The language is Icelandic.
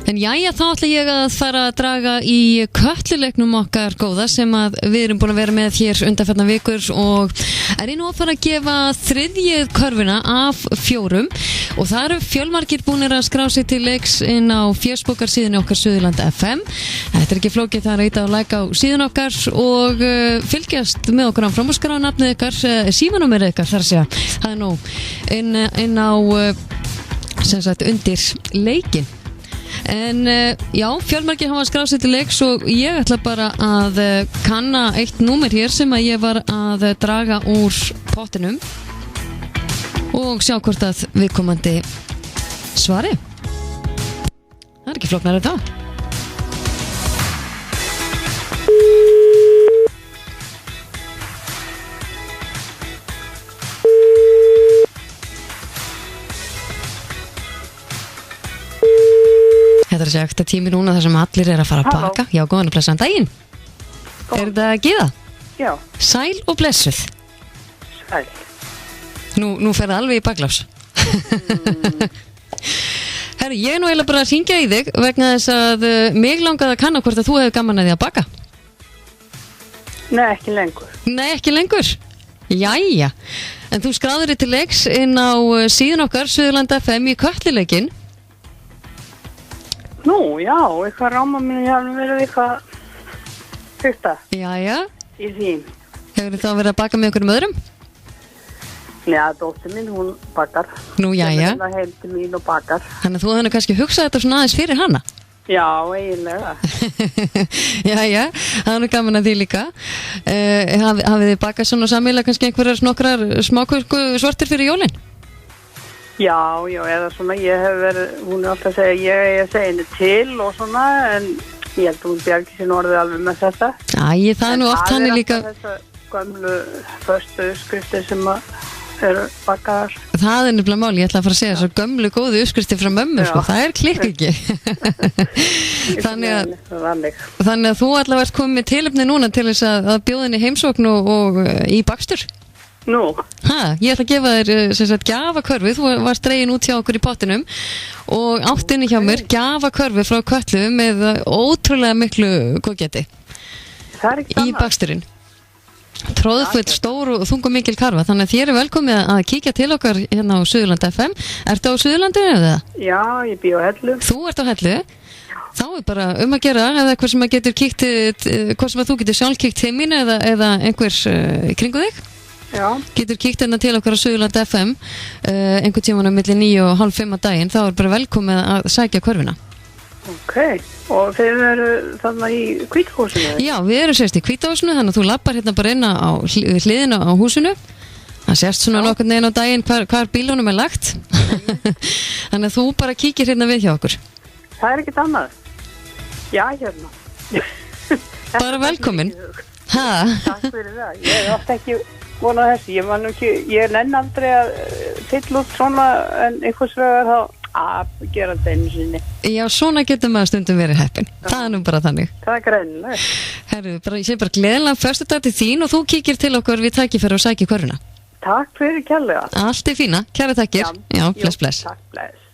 En jæja, þá ætla ég að fara að draga í Kötluleiknum okkar góða sem að við erum búin að vera með hér undanfarna vikur og er ég nú að fara að gefa þriðju körfuna af 4 og það eru fjölmargir búinir að skrá sig til leiks inn á fésbókarsíðunni okkar Suðurland FM. Þetta er ekki flókið, það er að íta og like á síðun okkar og fylgjast með okkur áfram og skrá nafnið ykkar, símanúmerið ykkar þar að segja. Það er nú inn á sem sagt undir leikin. En já, fjölmargir hafa skráð sig til leiks og ég ætla bara að kanna eitt númer hér sem að ég var að draga úr pottinum og sjá hvort að viðkomandi svari. Það er ekki flóknara en það. Þetta er þessi ekta tími núna þar sem allir er að fara að baka. Já, góðan og blessaðan daginn. Er þetta Gyða? Já. Sæl og blessuð. Sæl. Nú fer það alveg í baklás. Herri, ég er nú eiginlega bara að hringja í þig vegna þess að mig langaði að kanna hvort að þú hefur gaman að því að baka. Nei, ekki lengur. Nei, ekki lengur? Jæja. En þú skráður þig til leiks inn á síðun okkar Suðurland FM í Kötluleikinn. Nú, já, eitthvað ráma mín hefur verið eitthvað fyrsta. Jæja. Í því. Hefur þið þá verið að baka með einhverjum öðrum? Já, dóttir mín, hún bakar. Nú, jæja. Hún er heim til mín og bakar. Þannig að þú hefði kannski hugsað þetta svona aðeins fyrir hana? Já, eiginlega. Jæja, það er gaman að því líka. Hafið þið bakað svona samílega kannski einhverjar nokkrar smáköku svartir fyrir jólin? Já, eða svona, ég hef verið, hún er alltaf að segja, ég segi henni til og svona, en ég held að hún bjargi sér orðið alveg með þetta. Æ, það er nú oft hann líka. En það er alltaf þessar gömlu förstu uppskriftir sem eru bakaðar. Það er nefnilega máli, ég ætla að fara að segja þessar gömlu góðu uppskriftir frá mömmu, sko, það er klikk ekki. Þannig að þú allavega ert komið með tilefni núna til þess að bjóða henni heimsókn og í bakstur. Nú? Ég ætla að gefa þér sem sagt gjafakörfu, þú varst dregin út hjá okkur í pottinum og átt inni hjá mér gjafakörfu frá Kötlu með ótrúlega miklu góðgæti í baksturinn. Tróðfull, stór og þung og mikil karfa, þannig að þér er velkomið að kíkja til okkar hérna á Suðurland FM. Ertu á Suðurlandinu eða? Já, ég bý á Hellu. Þú ert á Hellu? Þá er bara að gera eða hvað sem að getur kíkt, hvað sem að þú getur sjálf kíkt til mín eða einhvers kringu þig? Já. Getur kíkt hérna til okkar á Suðurland FM einhvern tímann á milli 9 og hálf 5 á daginn, þá er bara velkomið að sækja körfuna. Ok, og þeir eru þarna í Hvítahúsinu? Já, við erum sérst í Hvítahúsinu, þannig að þú lappar hérna bara inn á hliðina á húsinu. Það sérst svona nokkurn veginn á daginn hvar bílunum er lagt. Þannig að þú bara kíkir hérna við hjá okkur. Það er ekkert annað. Já, hérna. Bara velkomin. Takk fyrir það. Ég er oft ekki vonað þessi. Ég nenn aldrei að fylla út svona en einhvers vegar þá að gera þetta einu sinni. Já, svona getur maður stundum verið heppin. Það er nú bara þannig. Það er greinilega. Herru, ég sé bara gleðilega föstudag til þín og þú kíkir til okkur við tækifæri og sækir körfuna. Takk fyrir kærlega. Allt er fína, kæra takkir. Já, bless. Takk, bless.